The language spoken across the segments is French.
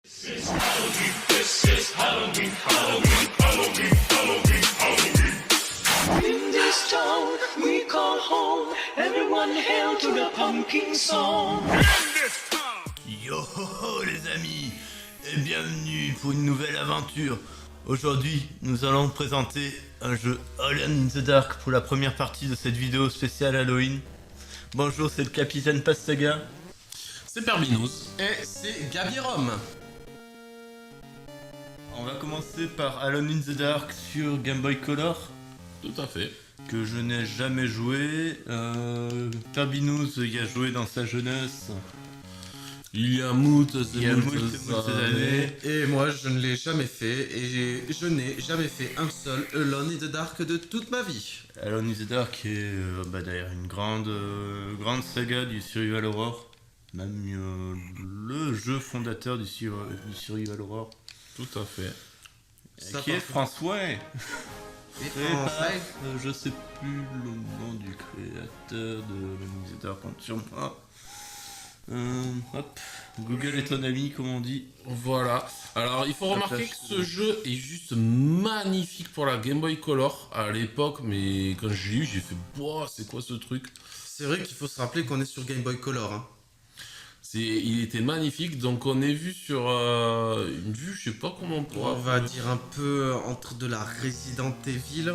This is Halloween, this is Halloween, Halloween, Halloween, Halloween, Halloween. In this town we call home, everyone hail to the pumpkin song. In this town. Yo ho ho les amis, et bienvenue pour une nouvelle aventure. Aujourd'hui, nous allons présenter un jeu Alone in the Dark pour la première partie de cette vidéo spéciale Halloween. Bonjour, c'est le capitaine Pastaga. C'est Perbinous. Et c'est Gabirom. On va commencer par Alone in the Dark sur Game Boy Color, Tout à fait. que je n'ai jamais joué. Perbinous y a joué dans sa jeunesse. Il y a moult années. Et moi, je ne l'ai jamais fait, et je n'ai jamais fait un seul Alone in the Dark de toute ma vie. Alone in the Dark est d'ailleurs une grande saga du Survival Horror. Même le jeu fondateur du Survival Horror. Tout à fait. Qui est François. Et Français. Je sais plus le nom du créateur de Alone in the Dark, compte sur moi. Hop, Google est ton ami, comme on dit. Voilà. Alors, il faut remarquer que ce jeu est juste magnifique pour la Game Boy Color à l'époque, mais quand j'ai eu, j'ai fait boah, c'est quoi ce truc? C'est vrai qu'il faut se rappeler qu'on est sur Game Boy Color. Hein. Il était magnifique, donc on est vu sur une vue, je sais pas comment on pourra. On va dire un peu entre de la Resident Evil,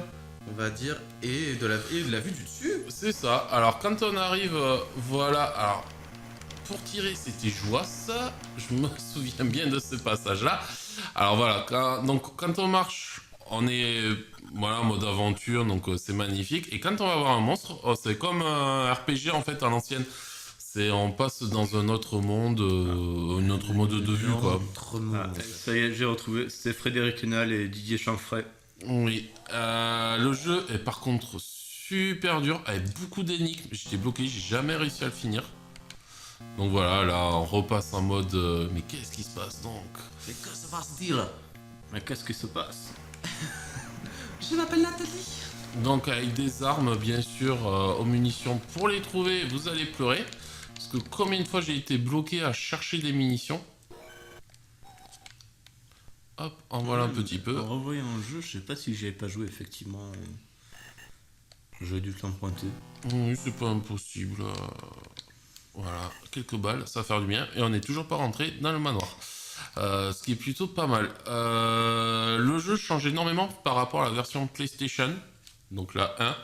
on va dire, et de la vue du dessus. C'est ça. Alors, quand on arrive, voilà. Alors, pour tirer, c'était jouasse. Je me souviens bien de ce passage-là. Alors voilà, quand on marche, on est en mode aventure, donc c'est magnifique. Et quand on va voir un monstre, c'est comme un RPG en fait à l'ancienne. On passe dans un autre monde, un autre mode de vue quoi. Ça y est, j'ai retrouvé. C'est Frédéric Henal et Didier Chanfray. Oui. Le jeu est par contre super dur, avec beaucoup d'énigmes. J'étais bloqué, j'ai jamais réussi à le finir. Donc voilà, là on repasse en mode mais qu'est-ce qui se passe donc? Mais que se passe-t-il? Mais qu'est-ce qui se passe? Je m'appelle Nathalie. Donc avec des armes bien sûr aux munitions, pour les trouver vous allez pleurer. Parce que combien de fois j'ai été bloqué à chercher des munitions. Hop, en voilà un petit peu. En revoyant le jeu, je sais pas si j'y avais pas joué effectivement. J'aurais dû l'emprunter. Oui, c'est pas impossible. Voilà, quelques balles, ça va faire du bien. Et on n'est toujours pas rentré dans le manoir. Ce qui est plutôt pas mal. Le jeu change énormément par rapport à la version PlayStation. Donc la 1.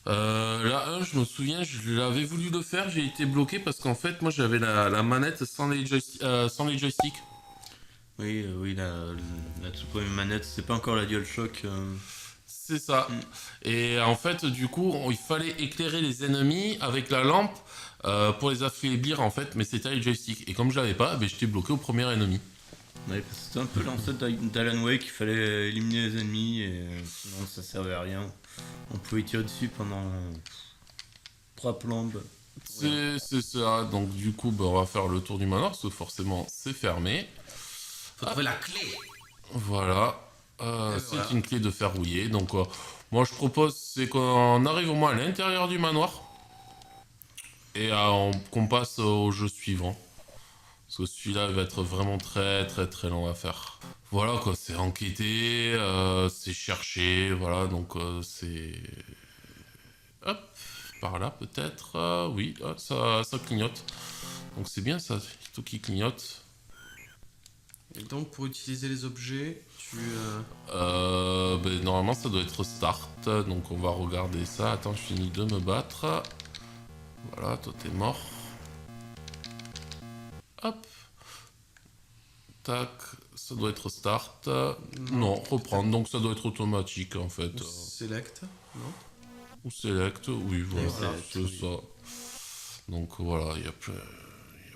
La 1, je me souviens, je l'avais voulu le faire, j'ai été bloqué parce qu'en fait, moi j'avais la manette sans les joysticks. Oui, la toute première manette, c'est pas encore la DualShock. C'est ça. Et en fait, du coup, il fallait éclairer les ennemis avec la lampe pour les affaiblir en fait, mais c'était les joysticks. Et comme je l'avais pas, j'étais bloqué au premier ennemi. Ouais, parce que c'était un peu l'ancêtre d'Alan Wake, il fallait éliminer les ennemis et sinon ça servait à rien. On pouvait tirer dessus pendant 3 plombes. C'est ça, donc du coup on va faire le tour du manoir, parce que forcément c'est fermé. Faut trouver la clé. Voilà, c'est une clé de fer rouillé, donc moi je propose c'est qu'on arrive au moins à l'intérieur du manoir et qu'on passe au jeu suivant. Parce que celui-là va être vraiment très très très long à faire. Voilà quoi, c'est enquêter, c'est chercher, voilà, donc c'est... Hop, par là peut-être, oui, ça clignote. Donc c'est bien ça, tout qui clignote. Et donc, pour utiliser les objets, Normalement ça doit être start, donc on va regarder ça. Attends, je finis de me battre. Voilà, toi t'es mort. Hop. Tac, ça doit être start. Non, reprendre, donc ça doit être automatique en fait. Select, non? Ou select, oui, voilà, c'est oui. ça. Donc voilà, il y a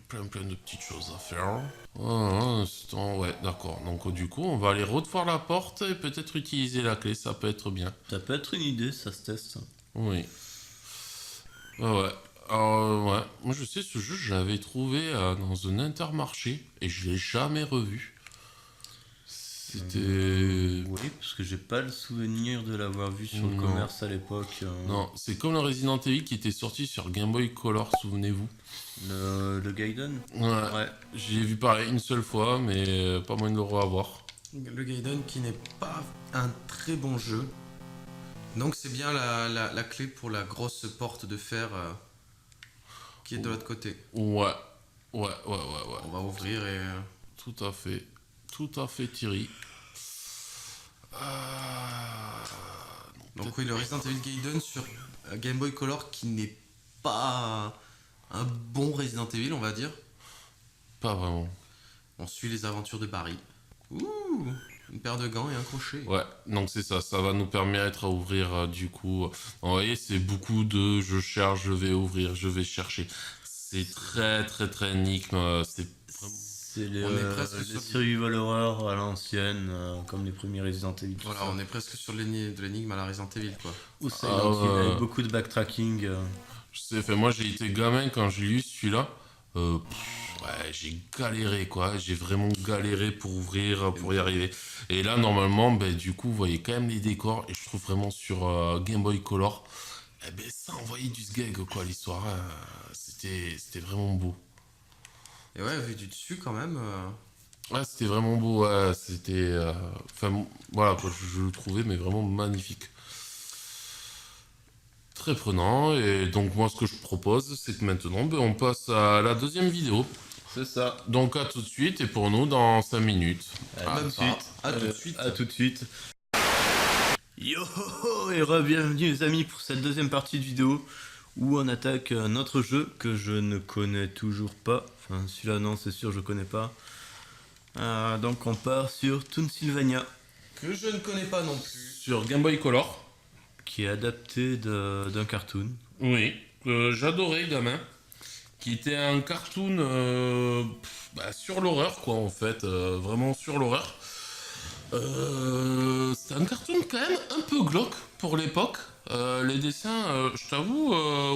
plein de petites choses à faire. Un instant, ouais, d'accord. Donc du coup, on va aller revoir la porte et peut-être utiliser la clé, ça peut être bien. Ça peut être une idée, ça se teste. Oui. Ouais. Alors, ouais. Moi, je sais, ce jeu, je l'avais trouvé dans un Intermarché et je l'ai jamais revu. C'était... Oui, parce que j'ai pas le souvenir de l'avoir vu sur le Non. commerce à l'époque. Non, c'est comme le Resident Evil qui était sorti sur Game Boy Color, souvenez-vous. Le Gaiden. Ouais, Ouais. j'ai vu pareil une seule fois, mais pas moyen de le revoir. Le Gaiden qui n'est pas un très bon jeu. Donc c'est bien la clé pour la grosse porte de fer qui est de l'autre côté. Ouais. On va ouvrir et... Tout à fait Thierry. Donc oui, le Resident Evil Gaiden sur Game Boy Color qui n'est pas un bon Resident Evil, on va dire. Pas vraiment. On suit les aventures de Barry. Ouh, une paire de gants et un crochet. Ouais, donc c'est ça, ça va nous permettre à ouvrir du coup. Vous voyez, c'est beaucoup de je cherche, je vais ouvrir, je vais chercher. C'est très énigme. C'est C'est les, On est presque les sur- survival horror à l'ancienne, comme les premiers Resident Evil. tout Voilà, ça. on est presque sur de l'énigme à la Resident Evil, quoi. Ou Silent Hill, ouais. avec beaucoup de backtracking. Je sais, fait, moi j'ai été gamin quand j'ai lu celui-là. Ouais, j'ai galéré quoi. J'ai vraiment galéré pour ouvrir, pour y arriver. Et là, normalement, du coup, vous voyez quand même les décors. Et je trouve vraiment sur Game Boy Color, ça envoyait du sgeg quoi, l'histoire. C'était vraiment beau. Et ouais, vu du dessus, quand même... Ouais, c'était vraiment beau. Ouais, c'était. Enfin, voilà quoi, je le trouvais, mais vraiment magnifique. Très prenant. Et donc, moi, ce que je propose, c'est que maintenant, on passe à la deuxième vidéo. C'est ça. Donc à tout de suite et pour nous dans 5 minutes. À tout de suite. À tout de suite. À tout de suite. Yo ho, ho, et re-bienvenue les amis pour cette deuxième partie de vidéo où on attaque un autre jeu que je ne connais toujours pas. Enfin celui-là non c'est sûr je connais pas. Donc on part sur Toon Sylvania Que je ne connais pas non plus. Sur Game Boy Color. qui est adapté d'un cartoon. Oui, j'adorais gamin. Qui était un cartoon sur l'horreur quoi en fait. Vraiment sur l'horreur. C'est un cartoon quand même un peu glauque pour l'époque. Les dessins, je t'avoue,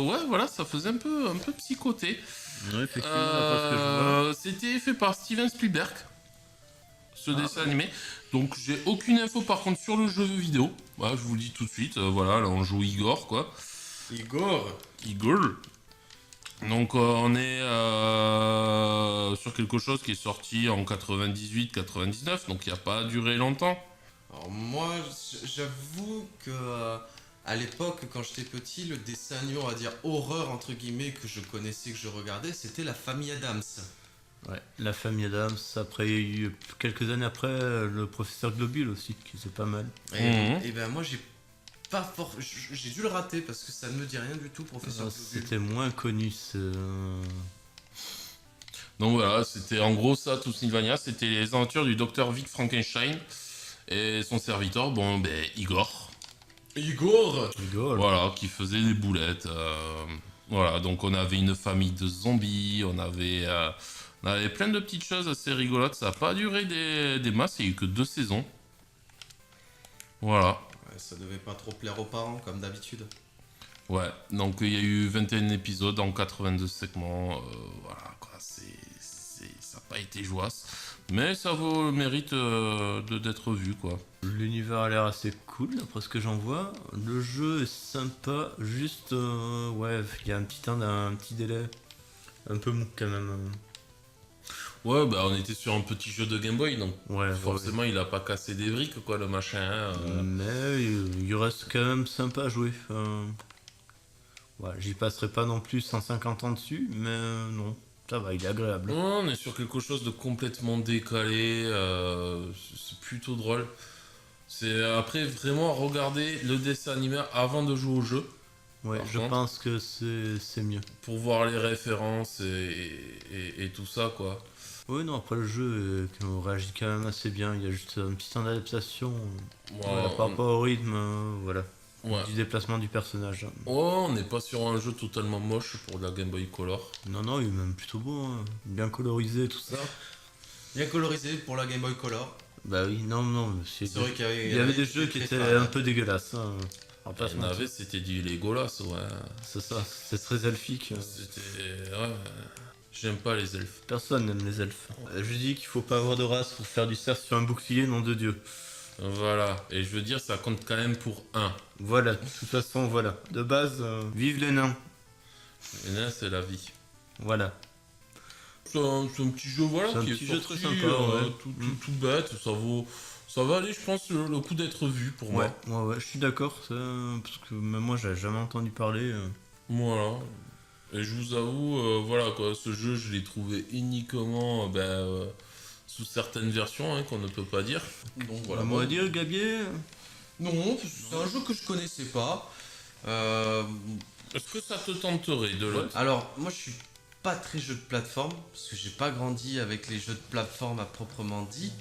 ouais voilà, ça faisait un peu psychoté. Oui effectivement d'après ce que je vois. C'était fait par Steven Spielberg, ce dessin animé. Donc j'ai aucune info par contre sur le jeu vidéo. Voilà, je vous le dis tout de suite. Voilà, là on joue Igor quoi. Igor. Donc on est sur quelque chose qui est sorti en 98-99, donc il n'a pas duré longtemps. Alors moi, j'avoue que à l'époque, quand j'étais petit, le dessin animé, on va dire horreur entre guillemets, que je connaissais, que je regardais, c'était La Famille Adams. Ouais, la famille Adams, après il y a eu quelques années après le professeur Globule aussi qui c'est pas mal. Et ben moi, j'ai dû le rater parce que ça ne me dit rien du tout, professeur Globule. C'était moins connu Donc voilà, c'était en gros ça, tout Sylvania, c'était les aventures du docteur Vic Frankenstein et son serviteur, Igor. Igor. Rigole. Voilà, qui faisait des boulettes. Voilà, donc on avait une famille de zombies, on avait plein de petites choses assez rigolotes. Ça n'a pas duré des masses, il n'y a eu que 2 saisons. Voilà. Ouais, ça devait pas trop plaire aux parents, comme d'habitude. Ouais, donc il y a eu 21 épisodes en 82 segments. Voilà, quoi, ça n'a pas été joyeux. Mais ça vaut le mérite d'être vu, quoi. L'univers a l'air assez cool d'après ce que j'en vois. Le jeu est sympa, juste ouais, il y a un petit délai. Un peu mou quand même. Ouais, on était sur un petit jeu de Game Boy, donc Ouais, forcément il a pas cassé des briques, quoi, le machin. Hein. Mais il reste quand même sympa à jouer. Ouais, j'y passerai pas non plus 150 ans dessus, mais non, ça va, il est agréable. On est sur quelque chose de complètement décalé, c'est plutôt drôle. C'est après vraiment regarder le dessin animé avant de jouer au jeu. Ouais, Par je contre, pense que c'est mieux. pour voir les références et tout ça, quoi. Oui, non, après le jeu réagit quand même assez bien. Il y a juste un petit temps d'adaptation voilà, par rapport au rythme, voilà, Ouais. du déplacement du personnage. Oh, on n'est pas sur un jeu totalement moche pour la Game Boy Color. Non, il est même plutôt beau, hein. Bien colorisé, tout ça. Bien colorisé pour la Game Boy Color. Bah oui, non, C'est vrai qu'il il y avait des jeux qui étaient un peu dégueulasses. Hein. On va pas se Il y en mentir. avait, c'était du Legolas, ouais. C'est ça, c'est très elfique. C'était. Ouais. J'aime pas les elfes. Personne n'aime les elfes. Je dis qu'il faut pas avoir de race pour faire du cerf sur un bouclier, nom de Dieu. Voilà, et je veux dire, ça compte quand même pour 1. Voilà, de toute façon, voilà. De base, vive les nains. Et là, c'est la vie. Voilà. C'est un petit jeu, voilà, C'est un qui petit est jeu sorti, très sympa, ouais. tout bête, ça va aller, je pense, le coup d'être vu pour moi. Ouais, je suis d'accord, parce que même moi, j'avais jamais entendu parler. Voilà. Et je vous avoue, voilà quoi, ce jeu, je l'ai trouvé uniquement sous certaines versions, hein, qu'on ne peut pas dire. Donc voilà. On va dire, Gabier. Non, c'est un jeu que je connaissais pas. Est-ce que ça te tenterait de le... Alors, moi je suis pas très jeu de plateforme, parce que j'ai pas grandi avec les jeux de plateforme à proprement dit.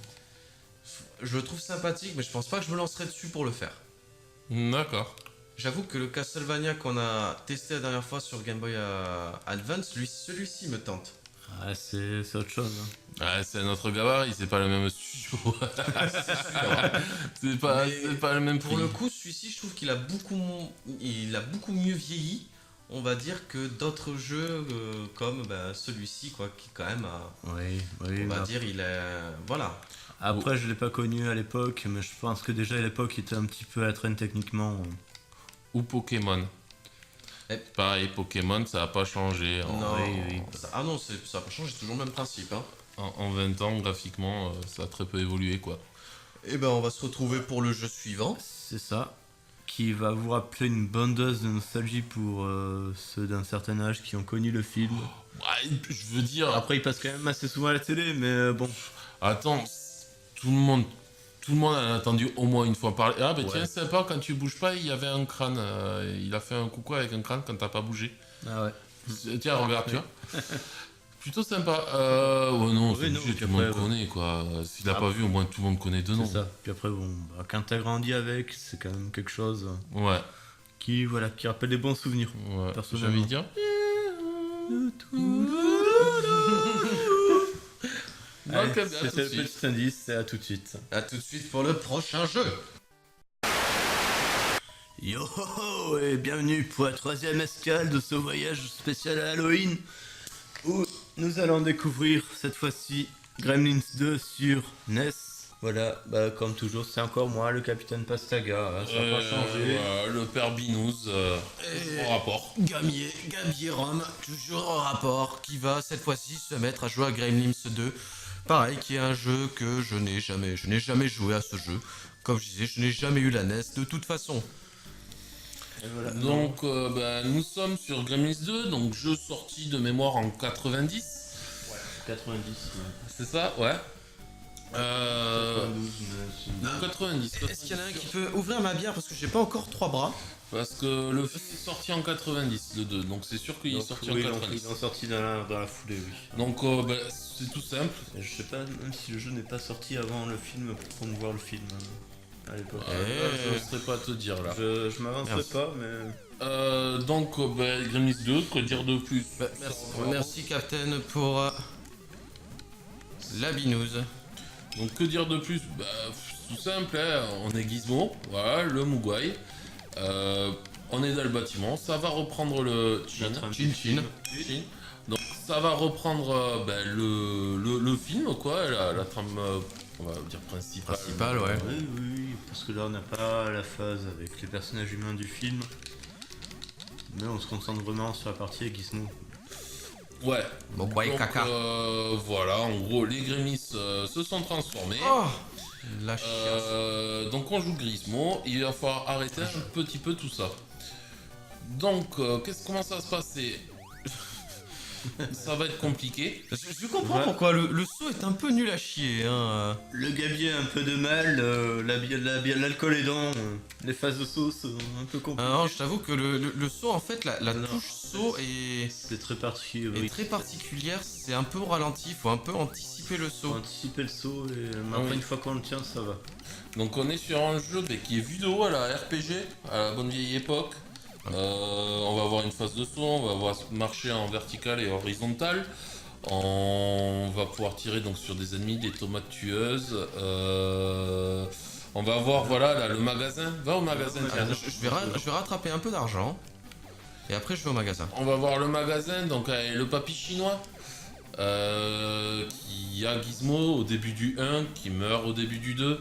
Je le trouve sympathique, mais je pense pas que je me lancerai dessus pour le faire. D'accord. J'avoue que le Castlevania qu'on a testé la dernière fois sur Game Boy Advance, celui-ci me tente. Ah, c'est autre chose. Ah, c'est notre gabarit, c'est pas le même studio. c'est pas le même prix. Pour le coup, celui-ci, je trouve qu'il a beaucoup mieux vieilli, on va dire, que d'autres jeux comme celui-ci, quoi, qui quand même a, Oui, on va dire, il est... Voilà. Après, je l'ai pas connu à l'époque, mais je pense que déjà à l'époque, il était un petit peu à la traîne techniquement. Ou Pokémon. Pareil, Pokémon, ça a pas changé. Non, oui. Ah non, ça n'a pas changé, c'est toujours le même principe. Hein. En 20 ans, graphiquement, ça a très peu évolué, quoi. Et ben, on va se retrouver pour le jeu suivant. C'est ça. Qui va vous rappeler une bonne dose de nostalgie pour ceux d'un certain âge qui ont connu le film. Ouais, je veux dire... Après, il passe quand même assez souvent à la télé, mais bon. Attends, tout le monde en a entendu au moins une fois parler. Ah, bah Ouais. tiens, c'est sympa, quand tu bouges pas, il y avait un crâne. Il a fait un coucou avec un crâne quand t'as pas bougé. Ah ouais. Tiens, regarde, tu vois. Plutôt sympa. Ouais, non, c'est Oui, non, obligé, puis tout le monde après, connaît, quoi. S'il a Ah, pas vu, au moins tout le monde connaît deux noms. C'est ça. Puis après, bon, quand t'as grandi avec, c'est quand même quelque chose Ouais, qui rappelle des bons souvenirs. ouais. J'ai Personnellement. envie de dire. Allez, Donc, à tout de c'était le suite. petit indice, et à tout de suite. A tout de suite pour le prochain jeu. Yo ho, ho, et bienvenue pour la troisième escale de ce voyage spécial à Halloween où nous allons découvrir cette fois-ci Gremlins 2 sur NES. Voilà, comme toujours, c'est encore moi, le capitaine Pastaga, hein, ça n'a pas changé. Le père Binous, Et- au rapport. Gabier Rome, toujours en rapport, qui va cette fois-ci se mettre à jouer à Gremlins 2. Pareil, qui est un jeu que je n'ai jamais joué à ce jeu. Comme je disais, je n'ai jamais eu la NES de toute façon. Et voilà. Donc, nous sommes sur Gremlins 2, donc jeu sorti de mémoire en 90. 90, C'est ça, ouais. 90. Est-ce qu'il y en a un qui peut ouvrir ma bière parce que j'ai pas encore 3 bras? Parce que le film est sorti en 90, le 2, donc c'est sûr qu'il est sorti en 90. Ils ont sorti dans la foulée, oui. Donc, c'est tout simple. Et je sais pas même si le jeu n'est pas sorti avant le film pour promouvoir le film à l'époque. Je ne saurais pas te dire là. Je m'avancerai Merci. pas, mais. Donc, Gremlins 2, quoi dire de plus? Merci Captain pour la binouse. Donc que dire de plus? Tout simple, hein, on est Gizmo, voilà, le Mugwai. On est dans le bâtiment, ça va reprendre le Chin. Chin. Donc ça va reprendre le film, quoi, la trame, on va dire principale. Ouais. Oui, parce que là on n'a pas la phase avec les personnages humains du film. Mais on se concentre vraiment sur la partie avec Gizmo. Ouais. Mugwai Donc, caca. voilà, en gros, les Gremlins se sont transformés. Oh, la chiasse. Donc on joue Gizmo, il va falloir arrêter un petit peu tout ça. Donc, comment ça va se passer? Ça va être compliqué. Je comprends pourquoi le saut est un peu nul à chier. Hein. Le gabier a un peu de mal, l'alcool aidant, les phases de sauce un peu compliquées. Alors, je t'avoue que le saut, en fait, la Non. touche saut est C'est très particulier, est oui. très particulière. C'est un peu au ralenti, faut un peu anticiper le Faut saut. anticiper le saut et Ah oui. une fois qu'on le tient, ça va. Donc on est sur un jeu qui est vidéo à la RPG, à la bonne vieille époque. On va avoir une phase de saut, on va avoir marcher en vertical et horizontal. On va pouvoir tirer donc sur des ennemis, des tomates tueuses. On va avoir là, le magasin. Va au magasin. tiens. Je vais rattraper un peu d'argent. Et après, je vais au magasin. On va voir le magasin, donc le papy chinois. Qui a Gizmo au début du 1, qui meurt au début du 2.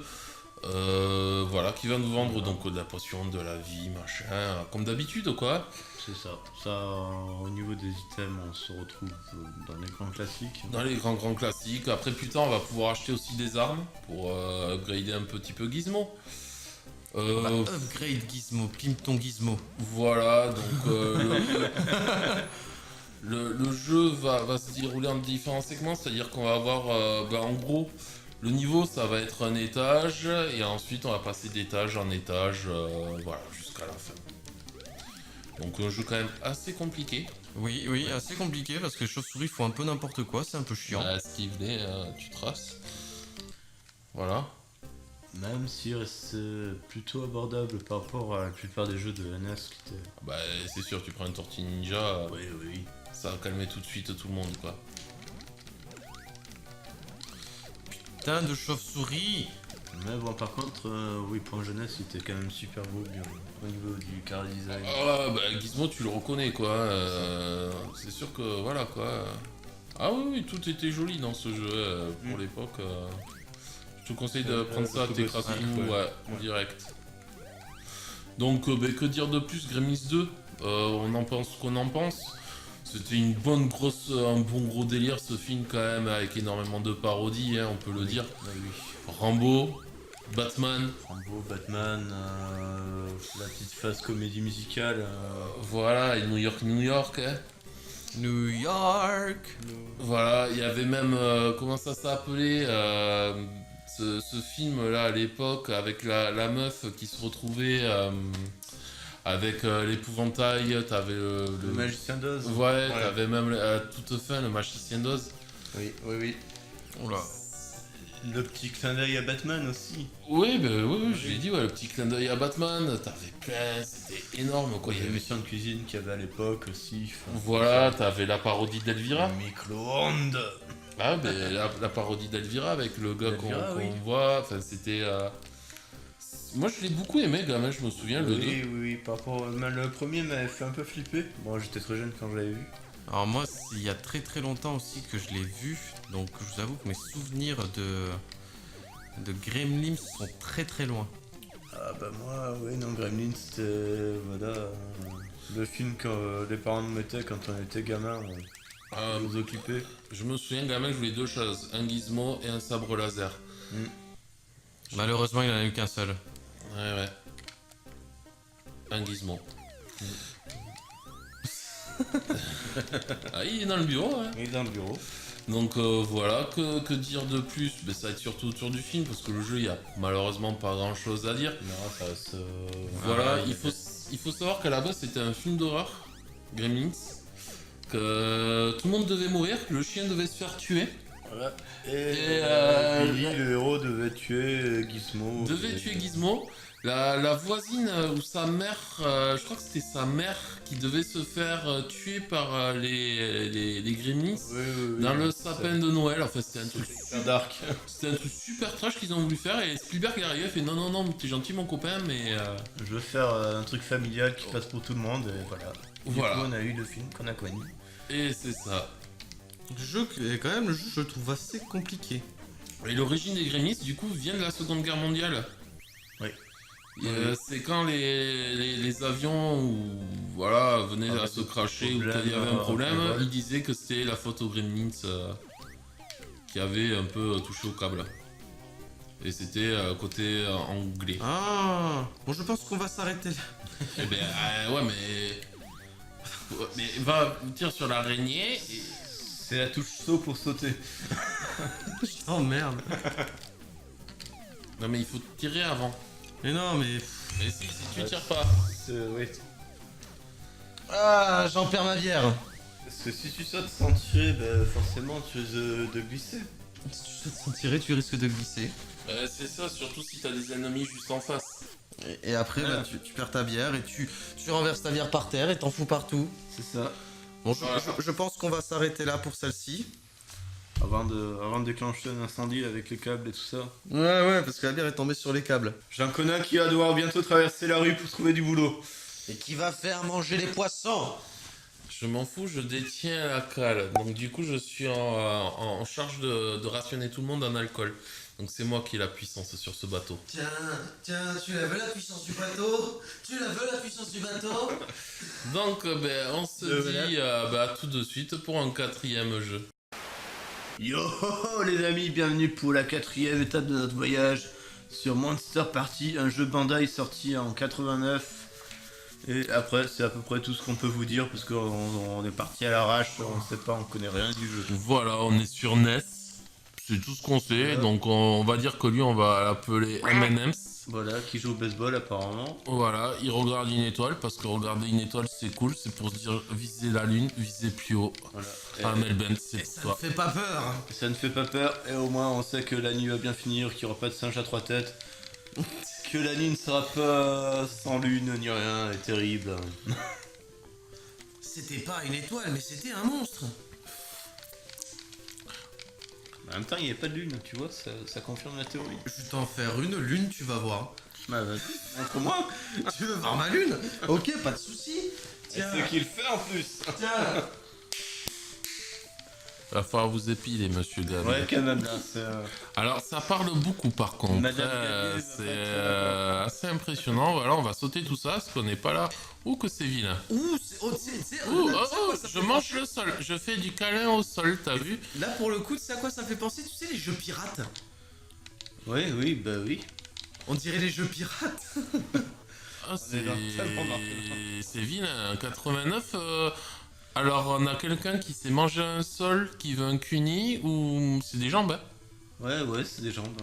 Voilà, qui va nous vendre donc de la potion, de la vie, machin, comme d'habitude quoi. C'est ça. Ça, au niveau des items, on se retrouve dans les grands classiques. Dans les grands classiques. Après plus tard on va pouvoir acheter aussi des armes pour upgrader un petit peu Gizmo. Upgrade Gizmo, pimpe ton Gizmo. Voilà, donc le jeu va se dérouler en différents segments, c'est-à-dire qu'on va avoir en gros le niveau ça va être un étage et ensuite on va passer d'étage en étage voilà jusqu'à la fin. Donc un jeu quand même assez compliqué. Oui, assez compliqué parce que les chauves-souris font un peu n'importe quoi, c'est un peu chiant. Esquive-les, tu traces. Voilà. Même si reste plutôt abordable par rapport à la plupart des jeux de NES qui étaient... Bah c'est sûr, tu prends une tortue ninja, Oui. ça va calmer tout de suite tout le monde quoi. Putain de chauve-souris. Mais bon, par contre, oui, pour un jeunesse, il était quand même super beau, bien, au niveau du car design. Ah bah Gizmo tu le reconnais quoi, c'est sûr que voilà quoi. Ah oui, tout était joli dans ce jeu pour l'époque. Je te conseille de prendre ça à tes crafting en direct. Donc que dire de plus, Gremlins 2, on en pense ce qu'on en pense. C'était un bon gros délire ce film quand même, avec énormément de parodies, on peut le dire. Oui. Rambo, Batman. Rambo, Batman, la petite phase comédie musicale. Voilà, et New York. New York. Voilà, il y avait même, comment ça s'appelait, ce film là à l'époque, avec la meuf qui se retrouvait avec l'épouvantail, t'avais Le magicien d'Oz. Ouais, t'avais même à toute fin le magicien d'Oz. Oui. Oula. Le petit clin d'œil à Batman aussi. Oui, je l'ai dit, le petit clin d'œil à Batman, t'avais plein, c'était énorme quoi. Il y Il y avait avait... l'émission de cuisine qu'il y avait à l'époque aussi. Voilà, t'avais la parodie d'Elvira. Micro-ondes. Ah, ben la parodie d'Elvira avec le gars qu'on oui. voit, enfin c'était... Moi je l'ai beaucoup aimé, gamin, je me souviens, le 2. Oui, par rapport le premier m'avait fait un peu flipper. Bon, j'étais très jeune quand je l'avais vu. Alors moi, il y a très longtemps aussi que je l'ai vu, donc je vous avoue que mes souvenirs de Gremlins sont très loin. Ah bah moi, oui, non, Gremlins, c'était, voilà, le film que les parents nous mettaient quand on était gamin, on nous occupait. Je me souviens, gamin, je voulais deux choses, un gizmo et un sabre laser. Malheureusement, il en a eu qu'un seul. Ouais. Un gizmo. Ah, il est dans le bureau, hein. Il est dans le bureau. Donc voilà, que dire de plus? Ben, ça va être surtout autour du film, parce que le jeu, il y a malheureusement pas grand chose à dire. Non, ça reste... Voilà, il faut savoir qu'à la base, c'était un film d'horreur, Gremlins, que tout le monde devait mourir, que le chien devait se faire tuer. Voilà. Billy, le héros, devait tuer Gizmo. Tuer Gizmo. La voisine ou sa mère, je crois que c'était sa mère qui devait se faire tuer par les Gremlins dans le sapin de Noël. Enfin, c'était un truc super dark. C'était un truc super trash qu'ils ont voulu faire et Spielberg est arrivé et fait non, t'es gentil mon copain, mais je veux faire un truc familial qui passe pour tout le monde et voilà. Du coup, on a eu le film qu'on a connu. Et c'est ça. Le jeu, je le trouve assez compliqué. Et l'origine des Gremlins, du coup, vient de la Seconde Guerre mondiale. Oui. C'est quand les avions venaient à se cracher ou qu'il y avait un problème, ils disaient que c'était la faute aux Gremlins qui avait un peu touché au câble. Et c'était côté anglais. Ah, bon, je pense qu'on va s'arrêter là. Eh ben, mais va tire sur l'araignée et... C'est la touche saut pour sauter. Oh merde. Non mais il faut tirer avant. Mais non, mais... Mais si tu tires pas. Oui. Ah, j'en perds ma bière. Parce que si tu sautes sans tirer, forcément tu risques de glisser. Si tu sautes sans tirer, tu risques de glisser. C'est ça, surtout si t'as des ennemis juste en face. Et après, tu perds ta bière et tu renverses ta bière par terre et t'en fous partout. C'est ça. Bon, je pense qu'on va s'arrêter là pour celle-ci. Avant de déclencher un incendie avec les câbles et tout ça. Ouais, parce que la bière est tombée sur les câbles. J'en connais un qui va devoir bientôt traverser la rue pour trouver du boulot. Et qui va faire manger les poissons. Je m'en fous, je détiens la cale. Donc du coup, je suis en charge de rationner tout le monde en alcool. Donc c'est moi qui ai la puissance sur ce bateau. Tiens, tu la veux la puissance du bateau? Tu la veux la puissance du bateau? Donc on se dit à tout de suite pour un 4e jeu. Yo les amis, bienvenue pour la 4e étape de notre voyage sur Monster Party, un jeu Bandai sorti en 89. Et après, c'est à peu près tout ce qu'on peut vous dire parce qu'on est parti à l'arrache, on sait pas, on connaît rien du jeu. Voilà, on est sur NES. C'est tout ce qu'on sait. Donc on va dire que lui, on va l'appeler M&M's. Voilà, qui joue au baseball apparemment. Voilà, il regarde une étoile parce que regarder une étoile c'est cool, c'est pour se dire viser la lune, viser plus haut. Voilà. Ah Melbent, c'est Ça pour ne toi. fait pas peur. Ça ne fait pas peur et au moins on sait que la nuit va bien finir, qu'il n'y aura pas de singe à 3 têtes. Que la nuit ne sera pas sans lune ni rien, et terrible. C'était pas une étoile, mais c'était un monstre. En même temps, il n'y a pas de lune, tu vois, ça confirme la théorie. Je vais t'en faire une lune, tu vas voir. Bah, vas-y, montre-moi. Tu veux voir ma lune? Ok, pas de soucis. Tiens, C'est ce qu'il fait en plus. tiens. Va falloir vous épiler, monsieur Gabi. Ouais, quand même, là, c'est... Alors ça parle beaucoup par contre. Madame Gabi, C'est va assez impressionnant. Voilà, on va sauter tout ça parce qu'on n'est pas là. Ouh que c'est vilain. Ouh, Ouh, je mange le sol. Je fais du câlin au sol, t'as vu? Là, pour le coup, tu sais à quoi ça me fait penser? Tu sais, les jeux pirates. Oui, bah oui. On dirait les jeux pirates. Ah, c'est dans tellement marqué. c'est vilain. 89. Alors on a quelqu'un qui s'est mangé un sol, qui veut un cuni ou c'est des jambes. Hein. Ouais, c'est des jambes.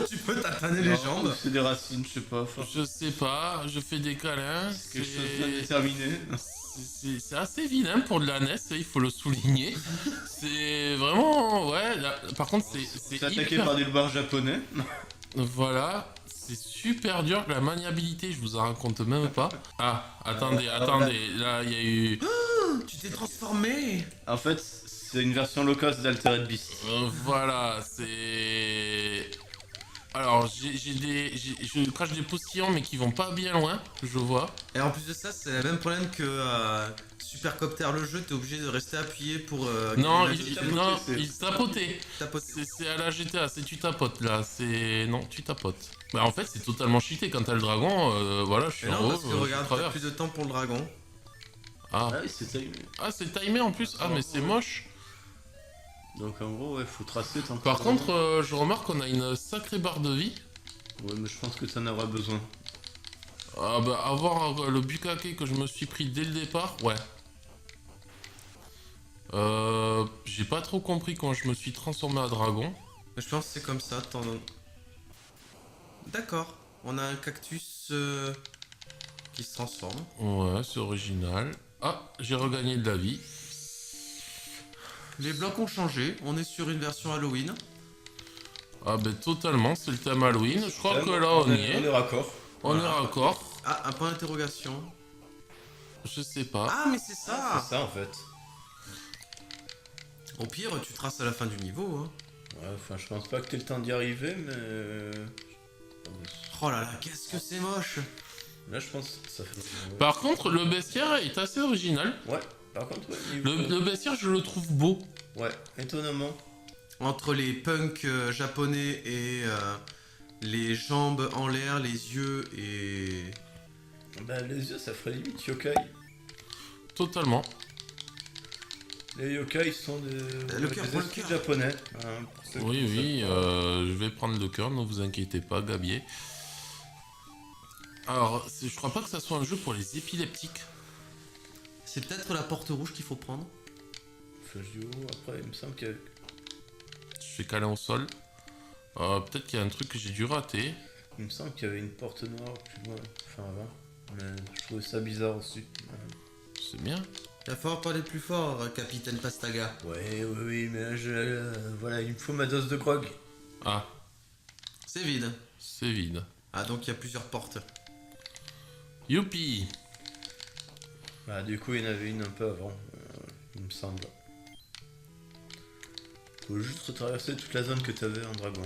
Tu peux tataner les jambes. C'est des racines, je sais pas. Enfin, Je sais pas. Je fais des câlins. quelque chose d'indéterminé. C'est assez vilain pour de la NES, il faut le souligner. C'est vraiment... Ouais, là, par contre c'est C'est attaqué hyper... par des loupards japonais. Voilà, c'est super dur. La maniabilité, je vous en raconte même pas. Ah, attendez, là il y a eu... Tu t'es transformé. En fait, c'est une version low cost d'Altered Beast. Voilà, c'est... Alors, je crache des postillons mais qui vont pas bien loin, je vois. Et en plus de ça, c'est le même problème que Supercopter le jeu, t'es obligé de rester appuyé pour... Non, tapoter, il tapotait. tapoter. C'est à la GTA, c'est tu tapotes là, c'est... Non, tu tapotes. Bah en fait c'est totalement cheaté, quand t'as le dragon, voilà, je suis Et en non, haut, parce que je regarde, t'as traverse. plus de temps pour le dragon. Ah, Ah oui, c'est timé. c'est timé en plus, ah mais c'est moche. Donc en gros, ouais, faut tracer tant que Par ça contre, va. je remarque qu'on a une sacrée barre de vie. Ouais, mais je pense que ça en aura besoin. Ah bah avoir le bukkake que je me suis pris dès le départ, ouais. J'ai pas trop compris quand je me suis transformé en dragon. Je pense que c'est comme ça. D'accord. On a un cactus qui se transforme. Ouais, c'est original. Ah, j'ai regagné de la vie. Les blocs ont changé. On est sur une version Halloween. Ah ben totalement, c'est le thème Halloween. Je crois que là on y est. raccord. On est raccord. Ah, un point d'interrogation. Je sais pas. Ah, mais c'est ça. C'est ça en fait. Au pire, tu traces à la fin du niveau. Hein. Ouais, enfin, je pense pas que t'aies le temps d'y arriver, mais. Oh là là, qu'est-ce que c'est moche. Là, je pense que ça fait. Par contre, le bestiaire est assez original. Ouais, par contre, ouais. Le bestiaire, je le trouve beau. Ouais, étonnamment. Entre les punks japonais et les jambes en l'air, les yeux et... Bah, les yeux, ça ferait limite yokai. Totalement. Les yokai sont des Le cœur, des prends le esprits cœur. japonais. Hein, pour ceux Oui, qui oui, savent pas. je vais prendre le cœur, ne vous inquiétez pas, Gabier. Alors, je crois pas que ça soit un jeu pour les épileptiques. C'est peut-être la porte rouge qu'il faut prendre. Fujio, après, il me semble qu'il y a... Je fais câlin au sol. Peut-être qu'il y a un truc que j'ai dû rater. Il me semble qu'il y avait une porte noire plus loin, enfin avant. Mais je trouvais ça bizarre aussi. C'est bien. Il va falloir parler plus fort, capitaine Pastaga. Oui, mais là, voilà, il me faut ma dose de grog. Ah, C'est vide. c'est vide. Ah, donc il y a plusieurs portes. Youpi! Bah, du coup, il y en avait une un peu avant, il me semble. Faut juste retraverser toute la zone que t'avais en dragon,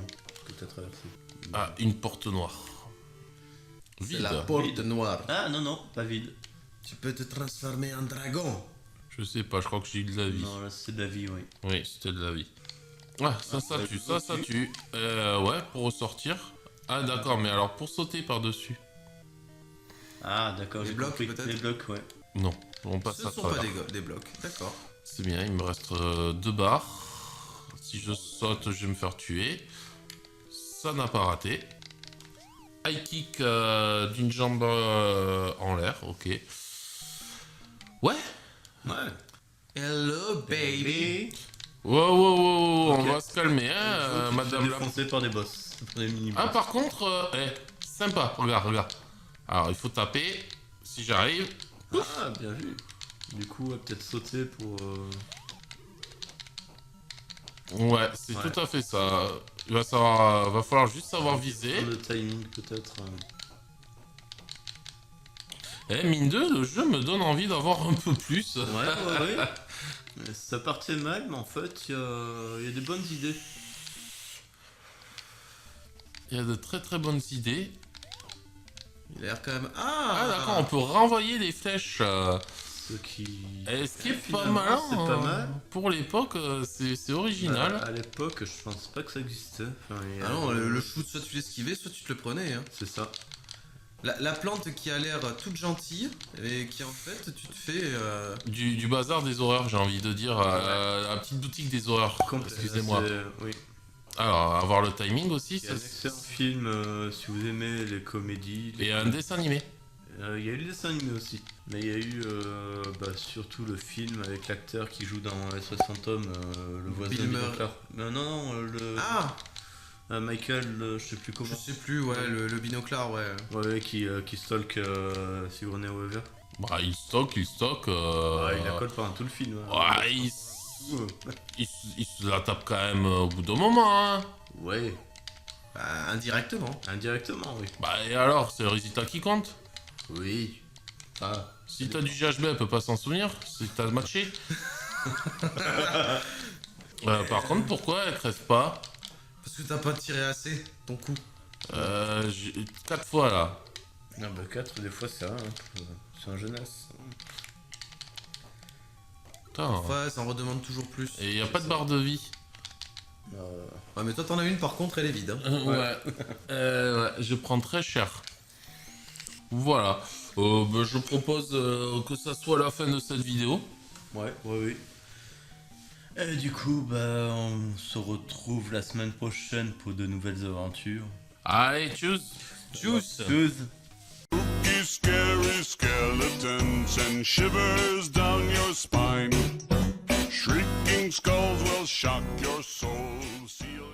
que t'as traversé. Ah, une porte noire. C'est Vide. la porte Vide. noire. Ah non, pas vide. Tu peux te transformer en dragon. Je sais pas, je crois que j'ai eu de la vie. Non, là c'est de la vie, oui. Oui, c'était de la vie. Ah, ça tue, ça tue. Ouais, pour ressortir. Ah, d'accord, mais alors pour sauter par-dessus. Ah, d'accord, Les j'ai blocs, compris. peut-être. Les blocs, ouais. Non, on passe Ce à sont pas travers. des blocs, d'accord. C'est bien, il me reste 2 barres. Si je saute, je vais me faire tuer. Ça n'a pas raté. High kick d'une jambe en l'air, ok. Ouais. Ouais. Hello, baby. Wow, Ok. on va se calmer, hein, Tu te fais madame la... défoncer par des boss, par des mini-boss. Ah, par contre, sympa, regarde. Alors, il faut taper, si j'arrive. Ah, bien vu. Du coup, on va peut-être sauter pour... Ouais, c'est Ouais. tout à fait ça. Va falloir juste savoir viser. Le timing, peut-être. Mine de, le jeu me donne envie d'avoir un peu plus. Ouais. Ça partait mal, mais en fait, il y a des bonnes idées. Il y a de très très bonnes idées. Il a l'air quand même... Ah d'accord, on peut renvoyer des flèches. Ce qui... Ce qui est pas Finalement, mal. c'est pas mal. Pour l'époque, c'est original. À l'époque, je pense pas que ça existait. Enfin, il y a- Ah non, le shoot, soit tu l'esquivais, soit tu te le prenais. Hein. C'est ça. La plante qui a l'air toute gentille, et qui en fait, tu te fais... Du bazar des horreurs, j'ai envie de dire. La petite boutique des horreurs. Excusez-moi. Oui. Alors, avoir le timing aussi. Il y a un excellent film, si vous aimez les comédies. Et un dessin animé. Il y a eu le dessin animé aussi. Mais il y a eu surtout le film avec l'acteur qui joue dans Les 60 hommes, le voisin Bill de Murray. Binoclard. Non, Michael, je sais plus comment. Je sais plus, ouais, le binoclard, ouais. Ouais, qui stalk Sigourney Weaver. Bah, il stocke. Il la colle pendant tout le film. Ouais, il se la tape quand même au bout d'un moment, hein. Ouais, Bah, indirectement. indirectement, oui. Bah, et alors, c'est le résultat qui compte. Oui. Ah, Si t'as du GHB, elle peut pas s'en souvenir. Si t'as matché. Par contre, pourquoi elle crève pas? Parce que t'as pas tiré assez, ton coup. 4 fois là. non, 4 des fois c'est un, c'est un jeunesse. Putain. Ouais, ça en redemande toujours plus. Et y a pas de barre de vie. Ouais, mais toi t'en as une, par contre, elle est vide. Hein. Ouais. Je prends très cher. Voilà. Je propose que ça soit la fin de cette vidéo. Ouais, oui. Et du coup, on se retrouve la semaine prochaine pour de nouvelles aventures. Allez, tchuss. Tchuss. Tchuss. Spooky, scary skeletons and shivers down your spine. Shrieking skulls will shock your soul, seal